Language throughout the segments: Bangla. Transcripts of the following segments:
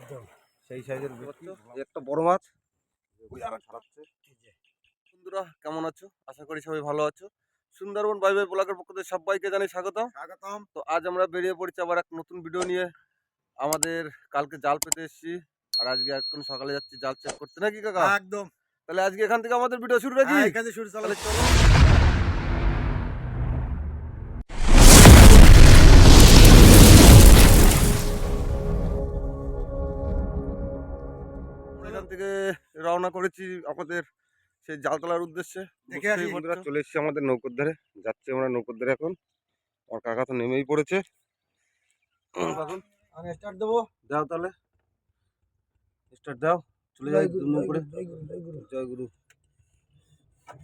একদম সেই সাইজের একটা বড় মাছ বন্ধুরা কেমন আছো? আশা করি সবাই ভালো আছো। সুন্দরবন বাই বাই ব্লগের পক্ষ থেকে সবাইকে জানাই স্বাগতম। তো আজ আমরা বেরিয়ে পড়েছি আবার এক নতুন ভিডিও নিয়ে। আমাদের কালকে জাল পেতে এসেছি আর আজকে এখন সকালে যাচ্ছি জাল চেক করতে, নাকি কাকা? একদম। তাহলে আজকে এখান থেকে আমাদের ভিডিও শুরু, নাকি? এখান থেকে শুরু, চলো। এখান থেকে রওনা করেছি আমাদের সেই জাল তোলার উদ্দেশ্যে। দেখে আসি। বন্ধুরা চলে এসেছি আমাদের নৌকোর ধারে, যাচ্ছি আমরা নৌকোর ধারে এখন। আমার কাকা তো নেমেই পড়েছে। আমি স্টার্ট দেবো। যাও তাহলে, স্টার্ট দাও। চলে যাই দুম করে। জয় গুরু।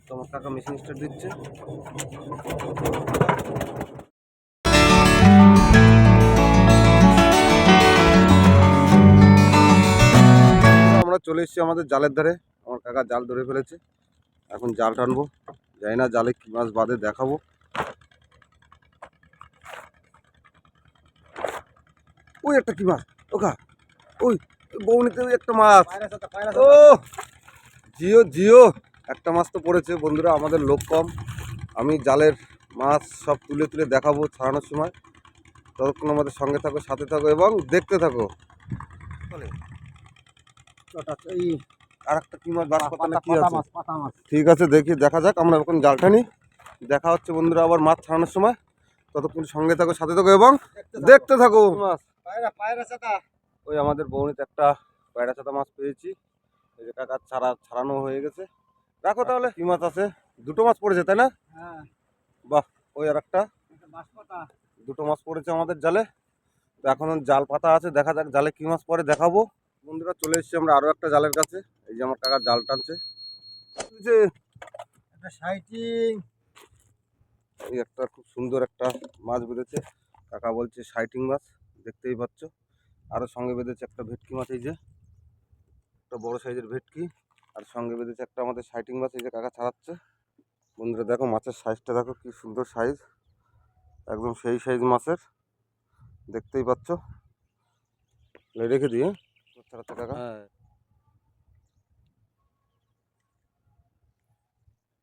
তোমার কাকা মেশিন স্টার্ট দিচ্ছে। আমরা চলে এসেছি আমাদের জালের ধারে। আমার কাকা জাল ধরে ফেলেছে, এখন জাল টানবো। জানি না জালে কি মাছ বাঁধে, দেখাবো। ওই একটা কি মাছ, ওকা ওই বৌনিতে ওই একটা মাছ। ও জিও জিও, একটা মাছ তো পড়েছে। বন্ধুরা আমাদের লোক কম, আমি জালের মাছ সব তুলে তুলে দেখাবো ছাড়ানোর সময়। ততক্ষণ আমাদের সঙ্গে থাকো, সাথে থাকো এবং দেখতে থাকো। এই আর একটা কি মাছ, বাঁশপাতা না কি আছে? ঠিক আছে, দেখা যাক। আমরা এখন জাল টানি, দেখা হচ্ছে বন্ধুরা আবার মাছ ছাড়ানোর সময়। ততক্ষণ সঙ্গে থাকো, সাথে থাকো এবং দেখতে থাকো। মাছ ওই আমাদের বৌনিতে একটা পায়রা ছাতা মাছ পেয়েছি। এই যে কাকা ছাড়ানো হয়ে গেছে। রাখো তাহলে। কি মাছ আছে? দুটো মাছ পড়েছে, তাই না? বাহ, ওই আর একটা দুটো মাছ পড়েছে আমাদের জালে। তো এখন জাল পাতা আছে, দেখা যাক জালে কি মাছ পড়ে, দেখাবো। বন্ধুরা চলে এসেছি আমরা আরো একটা জালের কাছে। এই যে আমার কাকা জাল টানছে। যে এই একটা খুব সুন্দর একটা মাছ বেঁধেছে, কাকা বলছে সাইটিং মাছ, দেখতেই পাচ্ছ। আরো সঙ্গে বেঁধেছে একটা ভেটকি মাছ, এই যে একটা বড় সাইজের ভেটকি। আর সঙ্গে বেঁধেছে একটা আমাদের সাইটিং মাছ, এই যে কাকা ছাড়াচ্ছে। বন্ধুরা দেখো মাছের সাইজটা, দেখো কি সুন্দর সাইজ, একদম সেই সাইজ মাছের, দেখতেই পাচ্ছ। রেখে দিয়ে ছাড়াচ্ছে কাকা।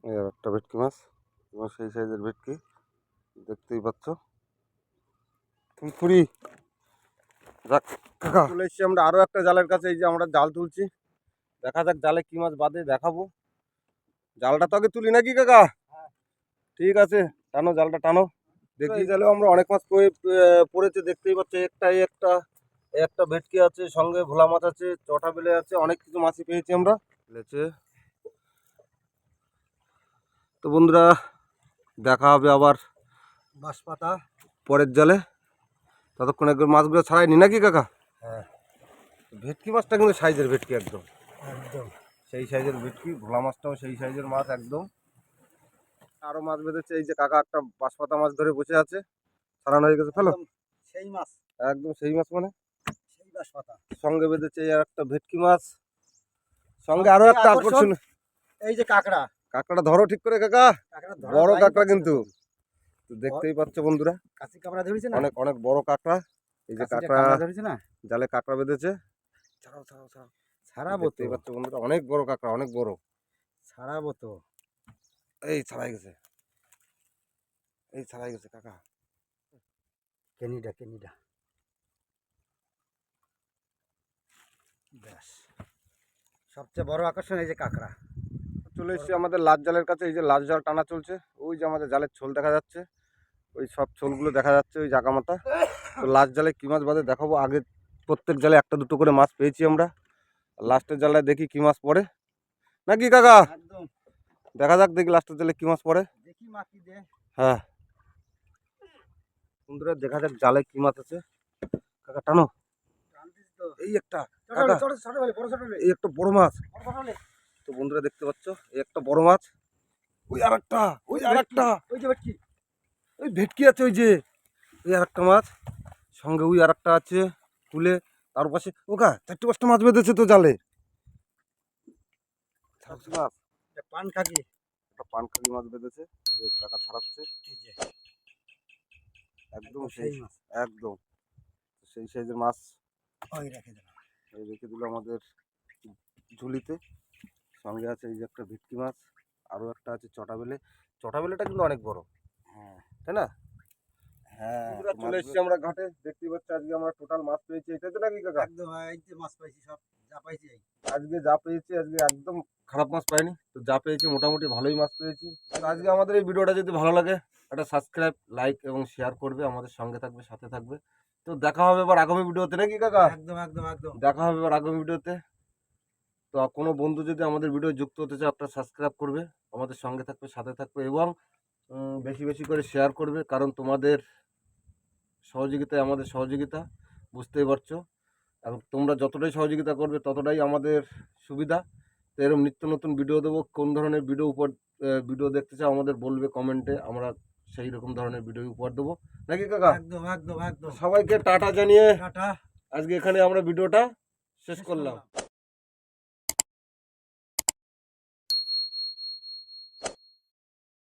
এই আর একটা ভেটকি মাছ, এবং সেই সাইজের ভেটকি, দেখতেই পাচ্ছ। ফুরি যাক কাকা। চলে এসেছি আমরা আরো একটা জালের কাছে। এই যে আমরা জাল তুলছি, দেখা যাক জালে কি মাছ বাঁধে, দেখাবো। জালটা তো আগে তুলি, নাকি কাকা? ঠিক আছে, টানো জালটা টানো। দেখি জালে আমরা অনেক মাছ পড়েছে, দেখতেই পাচ্ছ। একটা ভেটকি আছে, সঙ্গে ভোলা মাছ আছে, চটা বেলে আছে, অনেক কিছু মাছই পেয়েছি আমরা। তো বন্ধুরা দেখা হবে আবার বাঁশপাতা পরের জালে। ততক্ষণ একবার মাছগুলো ছাড়াইনি, নাকি কাকা? হ্যাঁ। ভেটকি মাছটা কিন্তু সাইজের ভেটকি, একদম একদম সেই সাইজের ভেটকি। ভোলা মাছটাও সেই সাইজের মাছ একদম। আরো মাছ বেঁধেছে। এই যে কাকা একটা বাঁশপাতা মাছ ধরে বসে আছে, ছাড়ানো হয়ে গেছে। ফেলো। সেই মাছ, একদম সেই মাছ, মানে সেই বাঁশপাতা। সঙ্গে বেঁধেছে আর একটা ভেটকি মাছ, সঙ্গে আরো একটা আকর্ষণ। এই যে কাঁকড়া। কাঁকড়া ধরো ঠিক করে কাকা, বড় কাঁকড়া কিন্তু, দেখতেই পাচ্ছ বন্ধুরা। কাঁচি কাঁকড়া ধরেছে না? অনেক অনেক বড় কাঁকড়া। এই যে কাঁকড়া ধরেছে না, জালে কাঁকড়া বেঁধেছে। ছাড়াও ছাড়াও ছাড়াও, ছাড়াবো। দেখতেই পাচ্ছ বন্ধুরা, অনেক বড় কাঁকড়া, অনেক বড়। ছাড়াবো তো। এই ছাড়াই গেছে, এই ছাড়াই গেছে কাকা। কেনিডা ব্যাস, সবচেয়ে বড় আকর্ষণ এই যে কাঁকড়া। চলে এসেছি আমাদের লাজ জালের কাছে। এই যে লাজ জাল টানা চলছে। ওই যে আমাদের জালের ছোল দেখা যাচ্ছে, ওই সব ছোলগুলো দেখা যাচ্ছে ওই জায়গা মাথা। তো লাজ জালে কি মাছ বাঁধে দেখাবো। আগে প্রত্যেক জালে একটা দুটো করে মাছ পেয়েছি আমরা, লাস্টের জালে দেখি কি মাছ পড়ে, নাকি কাকা? একদম দেখা যাক, দেখি লাস্টের জালে কি মাছ পড়ে। দেখি মাটি দে। হ্যাঁ বন্ধুরা, দেখা যাক জালে কি মাছ আছে। কাকা টানো। এই একটা কাকা, এই একটা বড় মাছ। তো বন্ধুরা দেখতে পাচ্ছ, এই একটা বড় মাছ। ওই আর একটা, ওই আর একটা, ওই যে ভেটকি, ওই ভেটকি আছে। ওই যে ওই আর একটা মাছ, সঙ্গে ওই আর একটা আছে তুলে। তার পাশে ওকা 4-5টা মাছ বেঁধেছে তো জালে। মাছ পানকাকি, একটা পানকাকি মাছ বেঁধেছে, যে কাকা ছাড়াচ্ছে। একদম সেই মাছ, একদম সেই সাইজের মাছ। ওই রেখে দিলাম। এই রেখে দিল আমাদের ঝুলিতে। সঙ্গে আছে এই যে একটা ভেটকি মাছ, আরও একটা আছে চটাবেলে। চটাবেলেটা কিন্তু অনেক বড়, হ্যাঁ তাই না? হ্যাঁ বন্ধুরা, চলে এসেছি আমরা ঘাটে। দেখতেই পাচ্ছি আজকে আমরা টোটাল মাছ পেয়েছি, এটাই তো নাকি কাকা? একদম এই যে মাছ পাইছি, সব যা পাইছি এই। আজকে যা পেয়েছি, আজকে একদম খারাপ মাছ পাইনি। তো যা পেয়েছি মোটামুটি ভালোই মাছ পেয়েছি। তো আজকে আমাদের এই ভিডিওটা যদি ভালো লাগে, একটা সাবস্ক্রাইব, লাইক এবং শেয়ার করবে, আমাদের সঙ্গে থাকবে, সাথে থাকবে। তো দেখা হবে এবার আগামী ভিডিওতে, নাকি কাকা? একদম একদম একদম। দেখা হবে এবার আগামী ভিডিওতে। তো কোনো বন্ধু যদি আমাদের ভিডিও যুক্ত হতে চায়, একটা সাবস্ক্রাইব করবে, আমাদের সঙ্গে থাকবে, সাথে থাকবে এবং বেশি বেশি করে শেয়ার করবে, কারণ তোমাদের সহযোগিতায় আমাদের সহযোগিতা, বুঝতেই পারছো। এবং তোমরা যতটাই সহযোগিতা করবে ততটাই আমাদের সুবিধা। তো এরকম নিত্য নতুন ভিডিও দেবো। কোন ধরনের ভিডিও দেখতে চাও আমাদের বলবে কমেন্টে, আমরা সেই রকম ধরনের ভিডিও উপহার দেবো, নাকি কাকা? একদম একদম একদম। সবাইকে টাটা জানিয়ে টাটা। আজকে এখানে আমরা ভিডিওটা শেষ শেষ করলাম। করলাম।